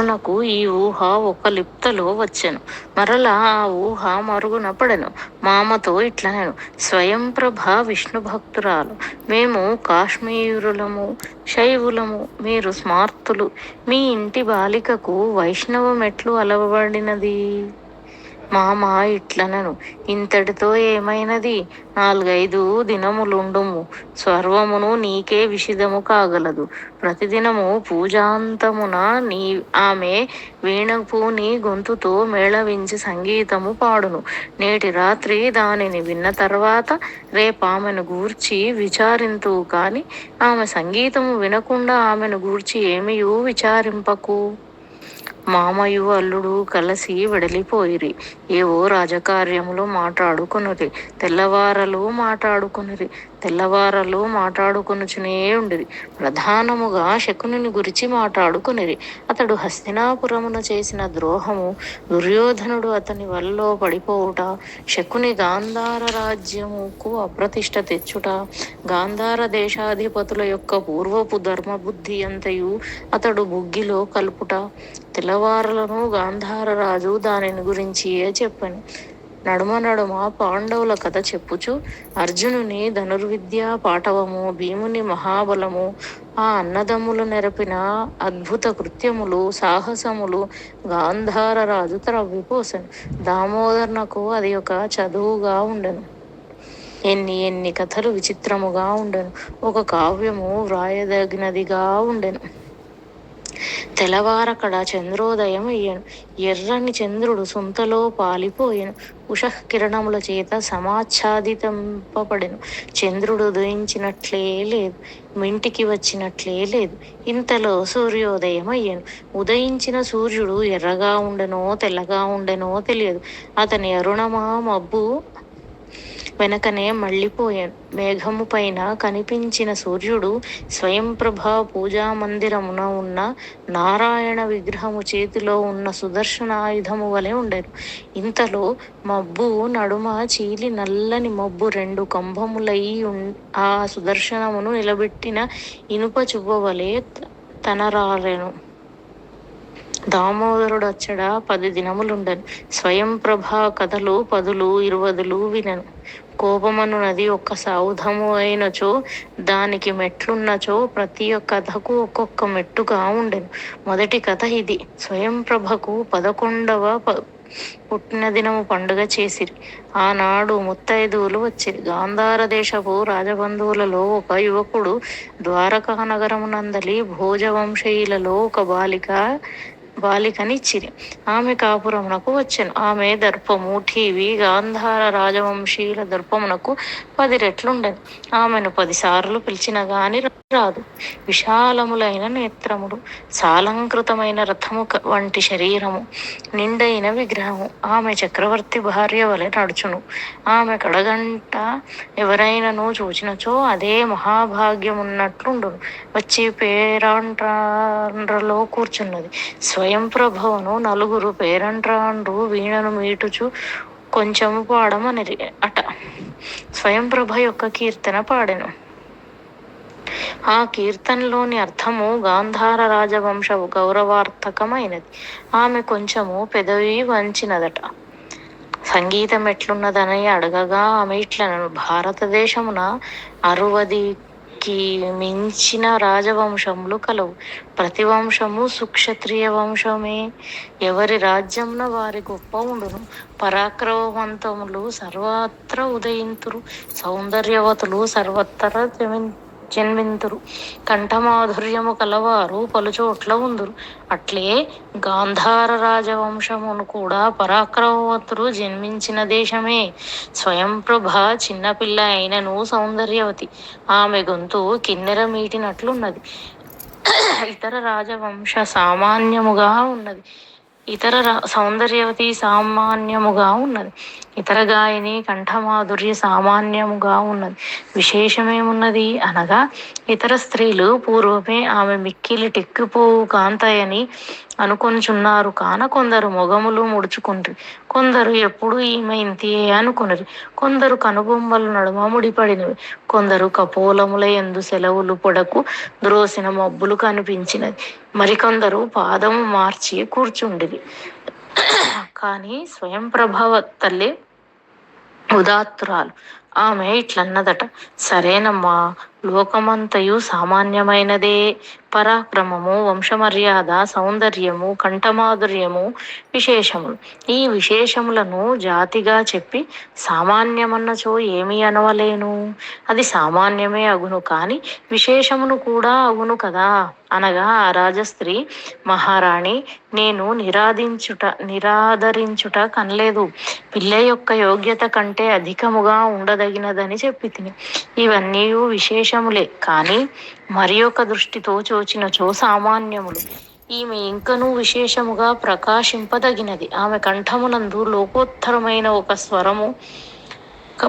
నాకు ఈ ఊహ ఒక లిప్తలో వచ్చెను. మరలా ఆ ఊహ మరుగున పడెను. మామతో ఇట్లనెను, స్వయంప్రభ విష్ణు భక్తురాలు. మేము కాశ్మీరులము, శైవులము, మీరు స్మార్తులు. మీ ఇంటి బాలికకు వైష్ణవమెట్లు అలవడినది? మామ ఇట్లనెను, ఇంతటితో ఏమైనది? 4-5 దినములుండుము. సర్వమును నీకే విషిదము కాగలదు. ప్రతిదినము పూజాంతమున ఆమె వీణపూని గొంతుతో మేళవించి సంగీతము పాడును. నేటి రాత్రి దానిని విన్న తర్వాత రేపామెను గూర్చి విచారింతువు కాని ఆమె సంగీతము వినకుండా ఆమెను గూర్చి ఏమియూ విచారింపకు. మామయు అల్లుడు కలసి వెడలిపోయిరి. ఏవో రాజకార్యములు మాట్లాడుకొనిరి. తెల్లవారలు మాట్లాడుకొనుచునే ఉండిరి. ప్రధానముగా శకునిని గురించి మాట్లాడుకొనిరి. అతడు హస్తినాపురమున చేసిన ద్రోహము, దుర్యోధనుడు అతని వలలో పడిపోవుట, శకుని గాంధార రాజ్యముకు అప్రతిష్ట తెచ్చుట, గాంధార దేశాధిపతుల యొక్క పూర్వపు ధర్మబుద్ధి అంతయు అతడు బుగ్గిలో కలుపుట. తెల్లవారలను గాంధారరాజు దానిని గురించియే చెప్పెను. నడుమ పాండవుల కథ చెప్పుచు అర్జునుని ధనుర్విద్యా పాటవము, భీముని మహాబలము, ఆ అన్నదమ్ములు నెరపిన అద్భుత కృత్యములు, సాహసములు గాంధారరాజు త్రవ్విపోసెను. దామోదర్నకు అది ఒక చదువుగా ఉండెను. ఎన్ని కథలు విచిత్రముగా ఉండెను. ఒక కావ్యము వ్రాయదగినదిగా ఉండెను. తెల్లవారకడ చంద్రోదయం అయ్యెను. ఎర్రని చంద్రుడు సుంతలో పాలిపోయెను. ఉషఃకిరణముల చేత సమాచ్ఛాదితంపబడెను. చంద్రుడు ఉదయించినట్లే లేదు, మింటికి వచ్చినట్లే లేదు. ఇంతలో సూర్యోదయం అయ్యెను. ఉదయించిన సూర్యుడు ఎర్రగా ఉండెనో తెల్లగా ఉండెనో తెలియదు. అతని అరుణమా మబ్బు వెనకనే మళ్ళీపోయాను. మేఘము పైన కనిపించిన సూర్యుడు స్వయంప్రభ పూజామందిరమున ఉన్న నారాయణ విగ్రహము చేతిలో ఉన్న సుదర్శనాయుధము వలె ఉండెను. ఇంతలో మబ్బు నడుమ చీలి నల్లని మబ్బు 2 కంభములై ఆ సుదర్శనమును నిలబెట్టిన ఇనుప చువ్వవలె తనరాలెను. దామోదరుడచ్చట 10 దినములుండెను. స్వయంప్రభ కథలు 10-20 వినెను. కోపమనునది ఒక్క సౌధము అయినచో దానికి మెట్లున్నచో ప్రతి కథకు ఒక్కొక్క మెట్టుగా ఉండెను. మొదటి కథ ఇది. స్వయంప్రభకు 11వ పుట్టినదినము పండుగ చేసిరి. ఆనాడు ముత్తైదువులు వచ్చిరి. గాంధార దేశపు రాజబంధువులలో ఒక యువకుడు ద్వారకా నగరమునందలి భోజవంశీయులలో ఒక బాలికనిచ్చిరి. ఆమె కాపురమునకు వచ్చెను. ఆమె దర్పము ఠీవి గాంధార రాజవంశీయుల దర్పమునకు 10 రెట్లుండెను. ఆమెను 10 సార్లు పిలిచిన గాని రాదు. విశాలములైన నేత్రములు, సాలంకృతమైన రథము వంటి శరీరము, నిండైన విగ్రహము. ఆమె చక్రవర్తి భార్య వలె నడుచును. ఆమె కడగంట ఎవరైనను చూచినచో అదే మహాభాగ్యమున్నట్లుండును. వచ్చి పేరంట్రాండ్రలో కూర్చున్నది. స్వయంప్రభను 4 పేరంట్రాండ్రు వీణను మీటుచు కొంచెము పాడమనిరి అట. స్వయంప్రభ యొక్క కీర్తన పాడెను. ఆ కీర్తనలోని అర్థము గాంధార రాజవంశపు గౌరవార్థకమైనది. ఆమె కొంచెము పెదవి వంచినదట. సంగీతం ఎట్లున్నదని అడగగా ఆమె ఇట్లనెను, భారతదేశమున 60కి మించిన రాజవంశములు కలవు. ప్రతి వంశము సుక్షత్రియ వంశమే. ఎవరి రాజ్యమున వారి గొప్ప ఉండును. పరాక్రమవంతములు సర్వత్ర ఉదయింతురు. సౌందర్యవతులు సర్వత్ర జన్మింతురు. కంఠమాధుర్యము కలవారు పలుచోట్ల ఉందురు. అట్లే గాంధార రాజవంశమును కూడా పరాక్రమవంతులు జన్మించిన దేశమే. స్వయంప్రభ చిన్నపిల్ల అయినను సౌందర్యవతి. ఆమె గొంతు కిన్నెర మీటినట్లున్నది. ఇతర రాజవంశ సామాన్యముగా ఉన్నది. సౌందర్యవతి సామాన్యముగా ఉన్నది. ఇతర గాయని కంఠమాధుర్య సామాన్యముగా ఉన్నది. విశేషమేమున్నది అనగా ఇతర స్త్రీలు పూర్వమే ఆమె మిక్కిలి టెక్కిపోవు కాంతయని అనుకొనుచున్నారు కాన కొందరు మొగములు ముడుచుకుండ్రి, కొందరు ఎప్పుడు ఈమె ఇంతియే అనుకునరి, కొందరు కనుబొమ్మల నడుమ ముడిపడినవి, కొందరు కపోలముల యందు సెలవులు పొడకు ద్రోసిన మబ్బులు కనిపించినది, మరికొందరు పాదము మార్చి కూర్చుండిరి. కానీ స్వయం ప్రభావ తల్లి ఉదాత్తురాలు. ఆమె ఇట్లన్నదట: సరేనమ్మా, లోకమంతయు సామాన్యమైనదే. పరాక్రమము, వంశమర్యాద, సౌందర్యము, కంఠమాధుర్యము విశేషములు. ఈ విశేషములను జాతిగా చెప్పి సామాన్యమన్నచో ఏమి అనవలేను? అది సామాన్యమే అగును, కాని విశేషమును కూడా అగును కదా. అనగా ఆ రాజస్త్రీ, మహారాణి, నేను నిరాదరించుట కనలేదు. పిల్ల యొక్క యోగ్యత కంటే అధికముగా ఉండదగినదని చెప్పి తిని. ఇవన్నీ విశేషములే, కాని మరి ఒక దృష్టితో చూచినచో సామాన్యములు. ఈమె ఇంకనూ విశేషముగా ప్రకాశింపదగినది. ఆమె కంఠమునందు లోకోత్తరమైన ఒక స్వరము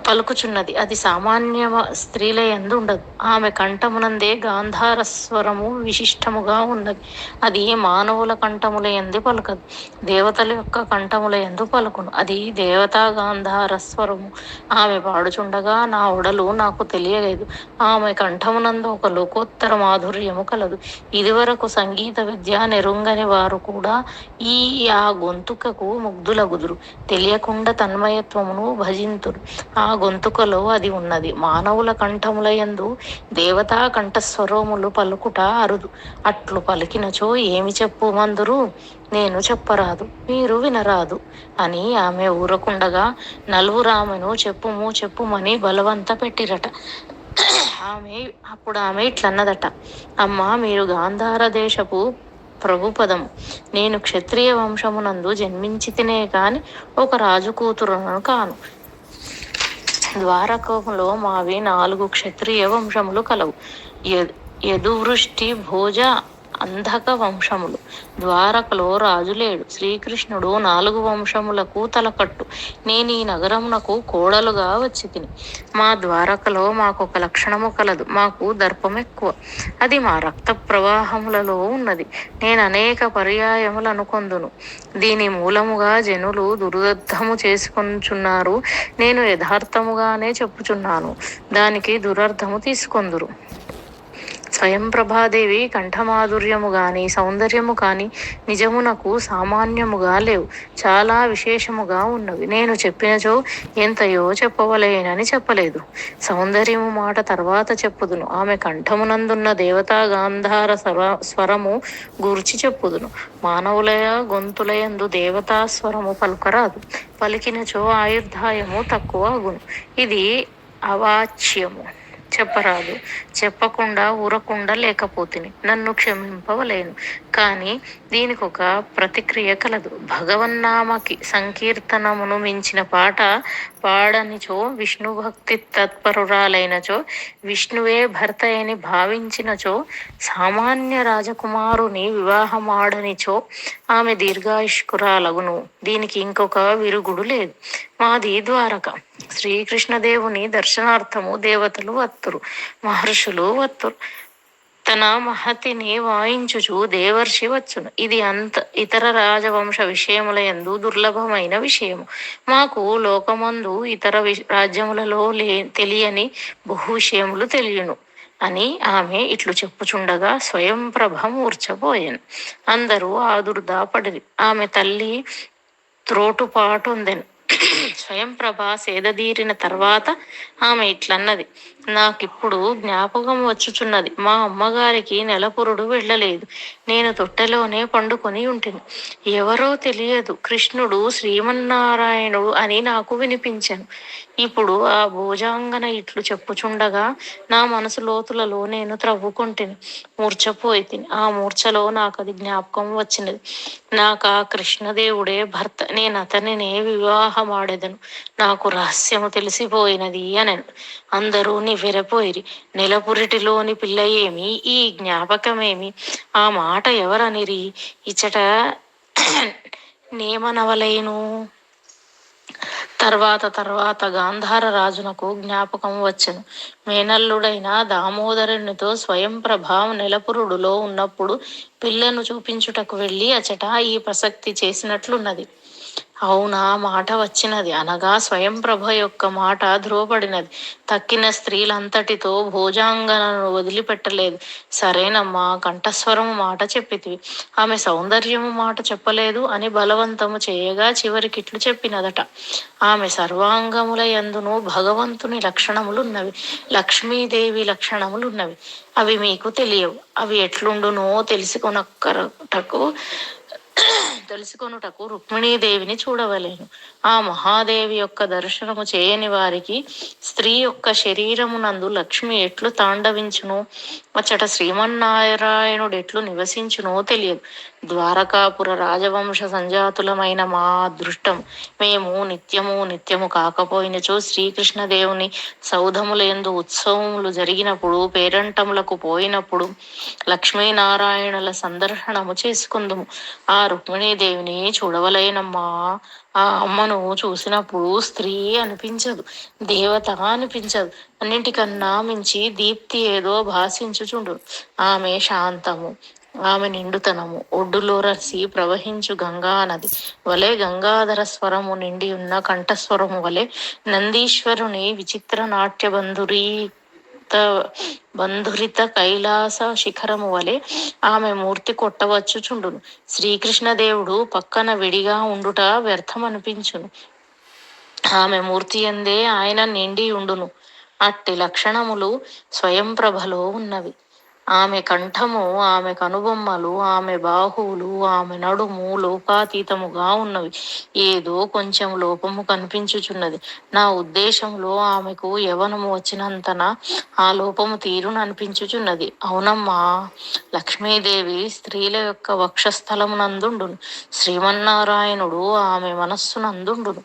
పలుకుచున్నది. అది సామాన్య స్త్రీల యందు ఉండదు. ఆమె కంఠమునందే గాంధార స్వరము విశిష్టముగా ఉన్నది. అది మానవుల కంఠముల యందు పలుకదు, దేవతల యొక్క కంఠముల యందు పలుకును. అది దేవతా గాంధార స్వరము. ఆమె పాడుచుండగా నా ఉడలు నాకు తెలియలేదు. ఆమె కంఠమునందు ఒక లోకోత్తర మాధుర్యము కలదు. ఇదివరకు సంగీత విద్య నెరుంగని వారు కూడా ఆ గొంతుకకు ముగ్ధులగుదురు, తెలియకుండా తన్మయత్వమును భజింతురు. ఆ గొంతుకలో అది ఉన్నది. మానవుల కంఠముల యందు దేవతా కంఠస్వరములు పలుకుట అరుదు. అట్లు పలికినచో ఏమి చెప్పుమందురు? నేను చెప్పరాదు, మీరు వినరాదు అని ఆమె ఊరకుండగా నలుగురు ఆమెను చెప్పుమని బలవంత పెట్టిరట. అప్పుడు ఆమె ఇట్లన్నదట: అమ్మా, మీరు గాంధార దేశపు ప్రభుపదము. నేను క్షత్రియ వంశమునందు జన్మించితినే కాని ఒక రాజు కూతురును కాను. ద్వారకములో మావి 4 క్షత్రియ వంశములు కలవు. యదువృష్టి, భోజ, అంధక వంశములు. ద్వారకలో రాజు లేడు. శ్రీకృష్ణుడు 4 వంశములకు తలకట్టు. నేను ఈ నగరమునకు కోడలుగా వచ్చి తిని. మా ద్వారకలో మాకొక లక్షణము కలదు. మాకు దర్పం ఎక్కువ. అది మా రక్త ప్రవాహములలో ఉన్నది. నేను అనేక పర్యాయములు అనుకొందును. దీని మూలముగా జనులు దురర్థము చేసుకొనుచున్నారు. నేను యథార్థముగానే చెప్పుచున్నాను. దానికి దురర్థము తీసుకొందురు. స్వయం ప్రభాదేవి కంఠమాధుర్యము గాని సౌందర్యము కాని నిజమునకు సామాన్యముగా లేవు, చాలా విశేషముగా ఉన్నవి. నేను చెప్పినచో ఎంతయో చెప్పవలేనని చెప్పలేదు. సౌందర్యము మాట తర్వాత చెప్పుదును. ఆమె కంఠమునందున్న దేవతా గాంధార స్వరము గూర్చి చెప్పుదును. మానవుల గొంతులయందు దేవతా స్వరము పలుకరాదు. పలికినచో ఆయుర్దాయము తక్కువ అగును. ఇది అవాచ్యము. చెప్పరాదు. చెప్పకుండా ఊరకుండా లేకపోతిని. నన్ను క్షమింపవలేను. కానీ దీనికి ఒక ప్రతిక్రియ కలదు. భగవన్నామకి సంకీర్తనమును మించిన పాట పాడనిచో, విష్ణు భక్తి తత్పరురాలైనచో, విష్ణువే భర్త అని భావించినచో, సామాన్య రాజకుమారుని వివాహమాడనిచో ఆమె దీర్ఘాయుష్కురాలగును. దీనికి ఇంకొక విరుగుడు లేదు. మాది ద్వారక. శ్రీకృష్ణదేవుని దర్శనార్థము దేవతలు వత్తురు, మహర్షులు వత్తురు. తన మహతిని వాయించుచు దేవర్షి వచ్చును. ఇది ఇతర రాజవంశ విషయముల యందు దుర్లభమైన విషయము. మాకు లోకమందు ఇతర రాజ్యములలో తెలియని బహు విషయములు తెలియను అని ఆమె ఇట్లు చెప్పుచుండగా స్వయం ప్రభ మూర్ఛపోయాను. అందరూ ఆదుర్దా పడిరి. ఆమె తల్లి త్రోటుపాటొందెను. స్వయం ప్రభ సేదదీరిన తర్వాత ఆమె ఇట్లన్నది: నాకిప్పుడు జ్ఞాపకం వచ్చుచున్నది. మా అమ్మగారికి నెలపురుడు వెళ్ళలేదు. నేను తొట్టెలోనే పండుకొని ఉంటిని. ఎవరో తెలియదు కృష్ణుడు శ్రీమన్నారాయణుడు అని నాకు వినిపించాను. ఇప్పుడు ఆ భోజాంగన ఇట్లు చెప్పుచుండగా నా మనసు లోతులలో నేను త్రవ్వుకుంటుని మూర్ఛపోయి తిని. ఆ మూర్ఛలో నాకది జ్ఞాపకం వచ్చినది. నాకు ఆ కృష్ణదేవుడే భర్త. నేను అతనినే వివాహమాడెదను. నాకు రహస్యము తెలిసిపోయినది అనెను. అందరూ నివ్వెరపోయిరి. నెలపురిటిలోని పిల్ల ఏమి, ఈ జ్ఞాపకమేమి, ఆ మాట ఎవరనిరి? ఇచ్చట నేమనవలేను? తర్వాత గాంధార రాజునకు జ్ఞాపకం వచ్చెను. మేనల్లుడైన దామోదరునితో స్వయం ప్రభ నెలపురుడులో ఉన్నప్పుడు పిల్లను చూపించుటకు వెళ్ళి అచట ఈ ప్రసక్తి చేసినట్లున్నది. అవునా, మాట వచ్చినది అనగా స్వయం ప్రభ యొక్క మాట ధ్రువపడినది. తక్కిన స్త్రీలంతటితో భోజాంగనను వదిలిపెట్టలేదు. సరేనమ్మా, కంఠస్వరము మాట చెప్పితివి, ఆమె సౌందర్యము మాట చెప్పలేదు అని బలవంతము చేయగా చివరికిట్లు చెప్పినదట. ఆమె సర్వాంగముల యందును భగవంతుని లక్షణములున్నవి, లక్ష్మీదేవి లక్షణములున్నవి. అవి మీకు తెలియవు. అవి ఎట్లుండునో తెలుసుకొనుటకు రుక్మిణీదేవిని చూడవలేను. ఆ మహాదేవి యొక్క దర్శనము చేయని వారికి స్త్రీ యొక్క శరీరమునందు లక్ష్మి ఎట్లు తాండవించును, అచ్చట శ్రీమన్నారాయణుడు ఎట్లు నివసించునో తెలియదు. ద్వారకాపుర రాజవంశ సంజాతులమైన మా అదృష్టం మేము నిత్యము కాకపోయినచో శ్రీకృష్ణదేవుని సౌధములందు ఉత్సవములు జరిగినప్పుడు, పేరంటములకు పోయినప్పుడు లక్ష్మీనారాయణుల సందర్శనము చేసుకుందుము. ఆ రుక్మిణీదేవిని చూడవలేనమ్మా. ఆ అమ్మను చూసినప్పుడు స్త్రీ అనిపించదు, దేవత అనిపించదు. అన్నింటికన్నా మించి దీప్తి ఏదో భాషించుచుండు. ఆమె శాంతము, ఆమె నిండుతనము ఒడ్డులో రసి ప్రవహించు గంగా నది వలె, గంగాధర స్వరము నిండి ఉన్న కంఠస్వరము వలె, నందీశ్వరుని విచిత్ర నాట్య బంధురిత కైలాస శిఖరము వలె ఆమె మూర్తి కొట్టవచ్చుచుండును. శ్రీకృష్ణదేవుడు పక్కన విడిగా ఉండుట వ్యర్థమనిపించును. ఆమె మూర్తి యందే ఆయన నిండి ఉండును. అట్టి లక్షణములు స్వయం ప్రభలో ఉన్నవి. ఆమె కంఠము, ఆమె కనుబొమ్మలు, ఆమె బాహువులు, ఆమె నడుము లోకాతీతముగా ఉన్నవి. ఏదో కొంచెం లోపము కనిపించుచున్నది. నా ఉద్దేశంలో ఆమెకు యవనము వచ్చినంతన ఆ లోపము తీరును అనిపించుచున్నది. అవునమ్మా, లక్ష్మీదేవి స్త్రీల యొక్క వక్షస్థలమునందుండును. శ్రీమన్నారాయణుడు ఆమె మనస్సునందుండును.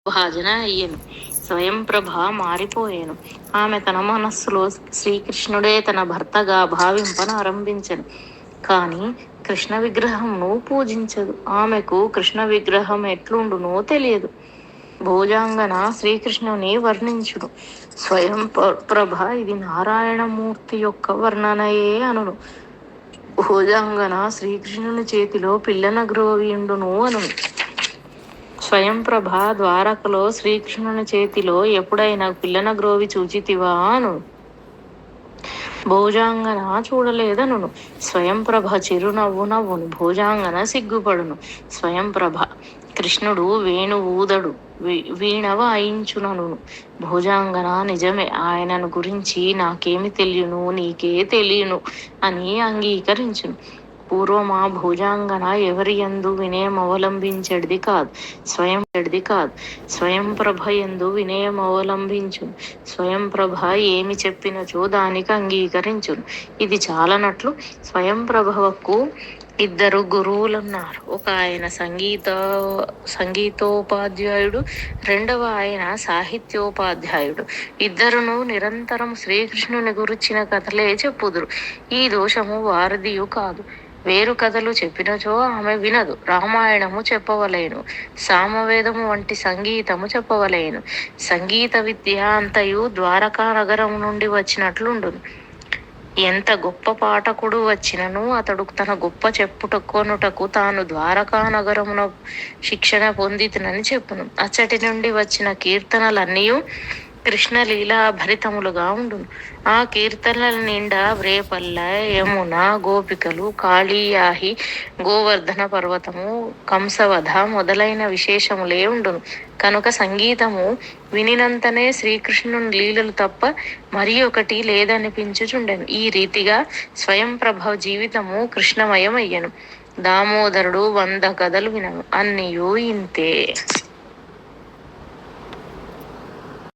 భాజన అయ్యను. స్వయం ప్రభ మారిపోయాను. ఆమె తన మనస్సులో శ్రీకృష్ణుడే తన భర్తగా భావింపను ఆరంభించను. కానీ కృష్ణ విగ్రహంను పూజించదు. ఆమెకు కృష్ణ విగ్రహం ఎట్లుండునో తెలియదు. భోజాంగన శ్రీకృష్ణుని వర్ణించుడు. స్వయం ప్రభ ఇది నారాయణమూర్తి యొక్క వర్ణనయే అనును. భోజాంగన శ్రీకృష్ణుని చేతిలో పిల్లన గ్రోవియుండును అనును. స్వయం ప్రభ ద్వారకలో శ్రీకృష్ణుని చేతిలో ఎప్పుడైనా పిల్లన గ్రోవి చూచితివా అను. భోజాంగన చూడలేదనును. స్వయం ప్రభ చిరునవ్వు నవ్వును. భోజాంగన సిగ్గుపడును. స్వయం ప్రభ కృష్ణుడు వేణు ఊదడు, వీణ వాయించునను. భోజాంగన నిజమే, ఆయనను గురించి నాకేమి తెలియను, నీకే తెలియను అని అంగీకరించును. పూర్వమా భోజాంగన ఎవరి యందు వినయం అవలంబించేది కాదు, స్వయం ప్రభ యందు వినయం అవలంబించును. స్వయం ప్రభ ఏమి చెప్పినచో దానికి అంగీకరించును. ఇది చాలనట్లు స్వయం ప్రభకు ఇద్దరు గురువులున్నారు. ఒక ఆయన సంగీతోపాధ్యాయుడు, రెండవ ఆయన సాహిత్యోపాధ్యాయుడు. ఇద్దరును నిరంతరం శ్రీకృష్ణుని గురించిన కథలే చెప్పుదురు. ఈ దోషము వారిదియు కాదు. వేరు కథలు చెప్పినచో ఆమె వినదు. రామాయణము చెప్పవలేను, సామవేదము వంటి సంగీతము చెప్పవలేను. సంగీత విద్య అంతయు ద్వారకా నగరం నుండి వచ్చినట్లుండును. ఎంత గొప్ప పాఠకుడు వచ్చినను అతడు తన గొప్ప చెప్పుకొనుటకు తాను ద్వారకా నగరమున శిక్షణ పొందితునని చెప్పును. అచ్చటి నుండి వచ్చిన కీర్తనలన్నీ కృష్ణలీలా భరితములుగా ఉండును. ఆ కీర్తనల నిండా రేపల్ల, యమున, గోపికలు, కాళీయాహి, గోవర్ధన పర్వతము, కంసవధ మొదలైన విశేషములే ఉండును. కనుక సంగీతము వినినంతనే శ్రీకృష్ణుని లీలలు తప్ప మరి ఒకటి లేదనిపించుచుండెను. ఈ రీతిగా స్వయం ప్రభ జీవితము కృష్ణమయమయ్యను. దామోదరుడు 100 కథలు వినను, అన్నియూ ఇంతే.